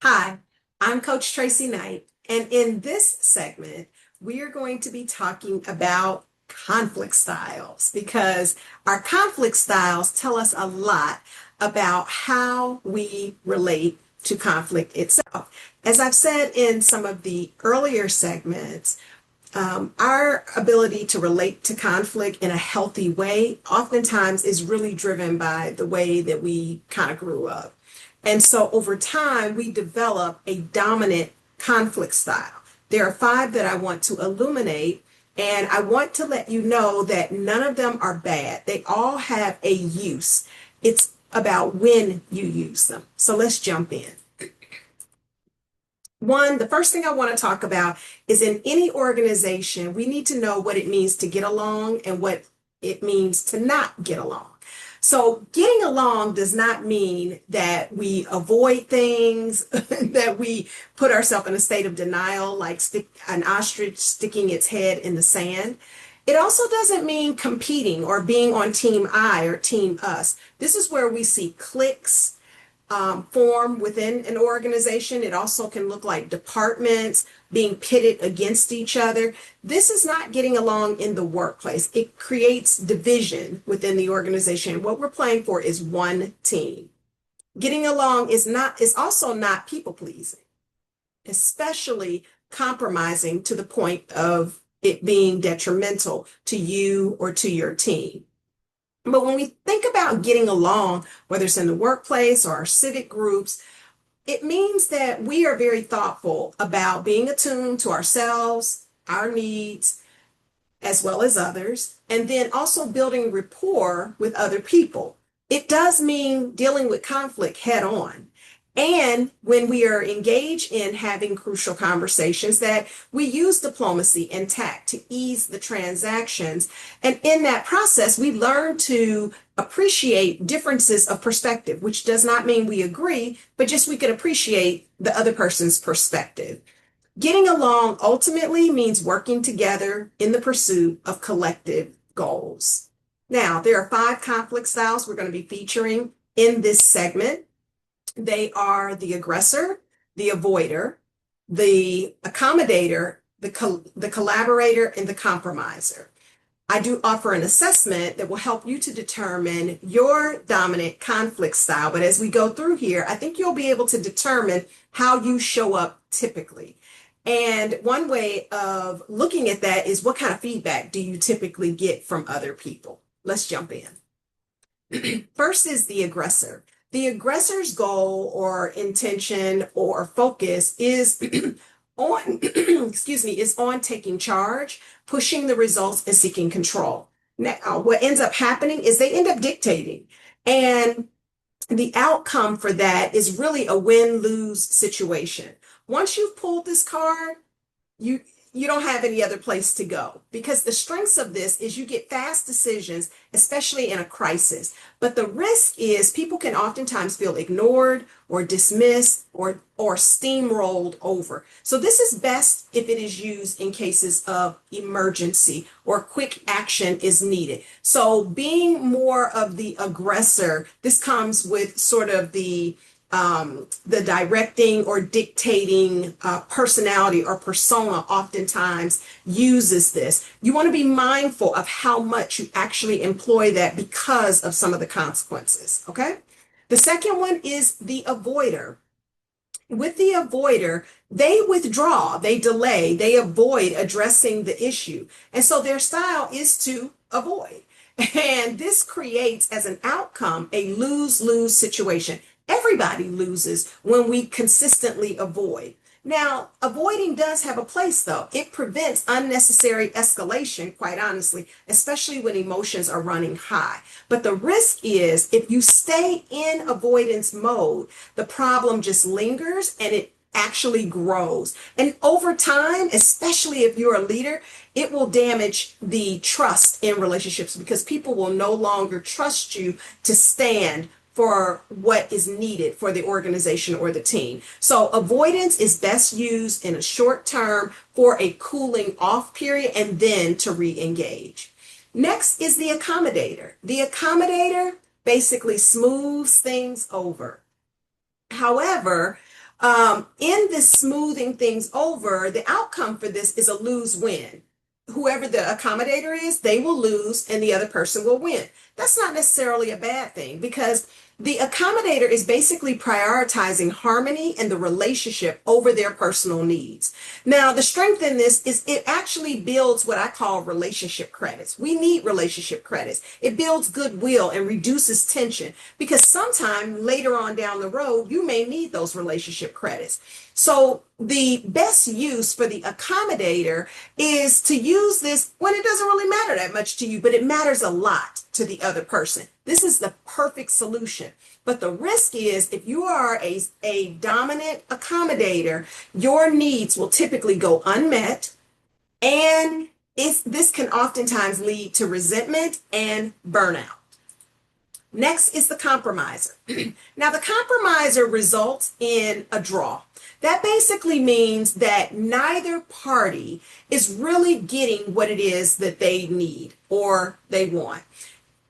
Hi, I'm Coach Tracy Knight, and in this segment, we are going to be talking about conflict styles because our conflict styles tell us a lot about how we relate to conflict itself. As I've said in some of the earlier segments, our ability to relate to conflict in a healthy way oftentimes is really driven by the way that we kind of grew up. And so over time, we develop a dominant conflict style. There are five that I want to illuminate, and I want to let you know that none of them are bad. They all have a use. It's about when you use them. So let's jump in. One, the first thing I want to talk about is in any organization, we need to know what it means to get along and what it means to not get along. So getting along does not mean that we avoid things, that we put ourselves in a state of denial, like an ostrich sticking its head in the sand. It also doesn't mean competing or being on team I or team us. This is where we see cliques form within an organization. It also can look like departments being pitted against each other. This is not getting along in the workplace. It creates division within the organization. What we're playing for is one team. Getting along is also not people pleasing, especially compromising to the point of it being detrimental to you or to your team. But when we think about getting along, whether it's in the workplace or our civic groups, it means that we are very thoughtful about being attuned to ourselves, our needs, as well as others, and then also building rapport with other people. It does mean dealing with conflict head on. And when we are engaged in having crucial conversations, that we use diplomacy and tact to ease the transactions. And in that process, we learn to appreciate differences of perspective, which does not mean we agree, but just we can appreciate the other person's perspective. Getting along ultimately means working together in the pursuit of collective goals. Now, there are five conflict styles we're going to be featuring in this segment. They are the aggressor, the avoider, the accommodator, the collaborator, and the compromiser. I do offer an assessment that will help you to determine your dominant conflict style. But as we go through here, I think you'll be able to determine how you show up typically. And one way of looking at that is what kind of feedback do you typically get from other people? Let's jump in. First is the aggressor. The aggressor's goal or intention or focus is on, is on taking charge, pushing the results, and seeking control. Now, what ends up happening is they end up dictating. And the outcome for that is really a win-lose situation. Once you've pulled this card, you you don't have any other place to go, because the strengths of this is you get fast decisions, especially in a crisis. But the risk is people can oftentimes feel ignored or dismissed or steamrolled over. So this is best if it is used in cases of emergency or quick action is needed. So being more of the aggressor, this comes with sort of the directing or dictating personality or persona oftentimes uses this. You want to be mindful of how much you actually employ that because of some of the consequences, okay? The second one is the avoider. With the avoider, they withdraw, they delay, they avoid addressing the issue. And so their style is to avoid. And this creates as an outcome a lose-lose situation. Everybody loses when we consistently avoid. Now, avoiding does have a place though. It prevents unnecessary escalation, quite honestly, especially when emotions are running high. But the risk is if you stay in avoidance mode, the problem just lingers and it actually grows. And over time, especially if you're a leader, it will damage the trust in relationships because people will no longer trust you to stand for what is needed for the organization or the team. So avoidance is best used in a short term for a cooling off period and then to re-engage. Next is the accommodator. The accommodator basically smooths things over. However, In this smoothing things over, the outcome for this is a lose-win. Whoever the accommodator is, they will lose and the other person will win. That's not necessarily a bad thing because the accommodator is basically prioritizing harmony and the relationship over their personal needs. Now, the strength in this is it actually builds what I call relationship credits. We need relationship credits. It builds goodwill and reduces tension because sometime later on down the road, you may need those relationship credits. So the best use for the accommodator is to use this when it doesn't really matter that much to you, but it matters a lot to the other person. This is the perfect solution. But the risk is if you are a dominant accommodator, your needs will typically go unmet, and this can oftentimes lead to resentment and burnout. Next is the compromiser. Now, the compromiser results in a draw. That basically means that neither party is really getting what it is that they need or they want.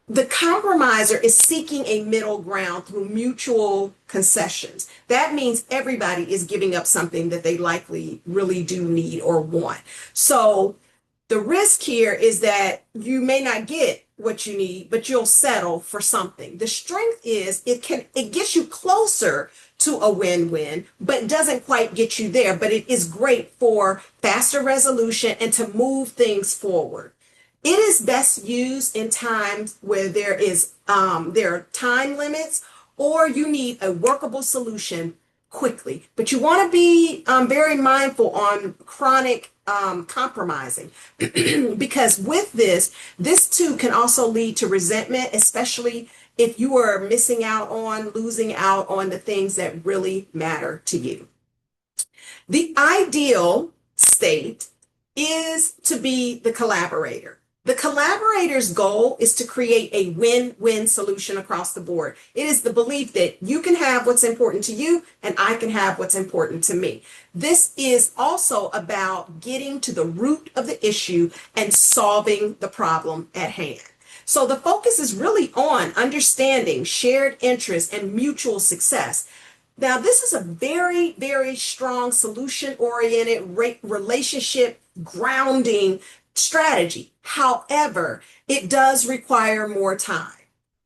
The compromiser is seeking a middle ground through mutual concessions. That means everybody is giving up something that they likely really do need or want. So the risk here is that you may not get what you need, but you'll settle for something. The strength is it gets you closer to a win-win, but doesn't quite get you there. But it is great for faster resolution and to move things forward. It is best used in times where there are time limits or you need a workable solution quickly. But you want to be very mindful on chronic compromising because with this too can also lead to resentment, especially if you are losing out on the things that really matter to you. The ideal state is to be the collaborator. The collaborator's goal is to create a win-win solution across the board. It is the belief that you can have what's important to you and I can have what's important to me. This is also about getting to the root of the issue and solving the problem at hand. So the focus is really on understanding shared interests and mutual success. Now, this is a very, very strong solution-oriented relationship grounding strategy. However, it does require more time.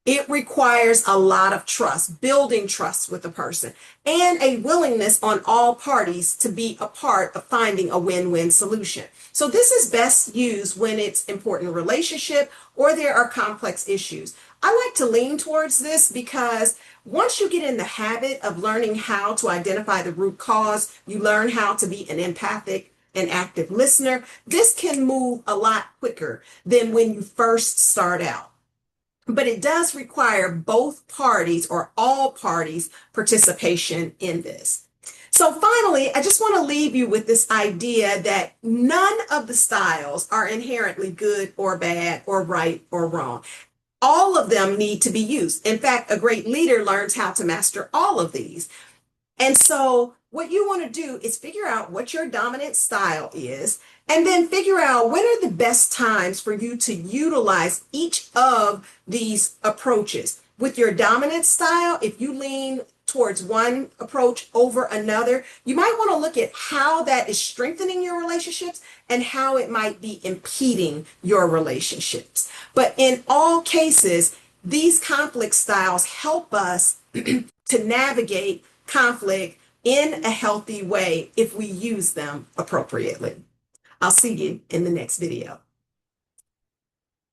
It requires a lot of trust, building trust with the person, and a willingness on all parties to be a part of finding a win-win solution. So this is best used when it's important relationship or there are complex issues. I like to lean towards this because once you get in the habit of learning how to identify the root cause, you learn how to be an empathic and active listener. This can move a lot quicker than when you first start out. But it does require both parties or all parties' participation in this. So finally, I just want to leave you with this idea that none of the styles are inherently good or bad or right or wrong. All of them need to be used. In fact, a great leader learns how to master all of these. And so what you want to do is figure out what your dominant style is, and then figure out when are the best times for you to utilize each of these approaches. With your dominant style, if you lean towards one approach over another, you might want to look at how that is strengthening your relationships and how it might be impeding your relationships. But in all cases, these conflict styles help us to navigate conflict in a healthy way if we use them appropriately. I'll see you in the next video.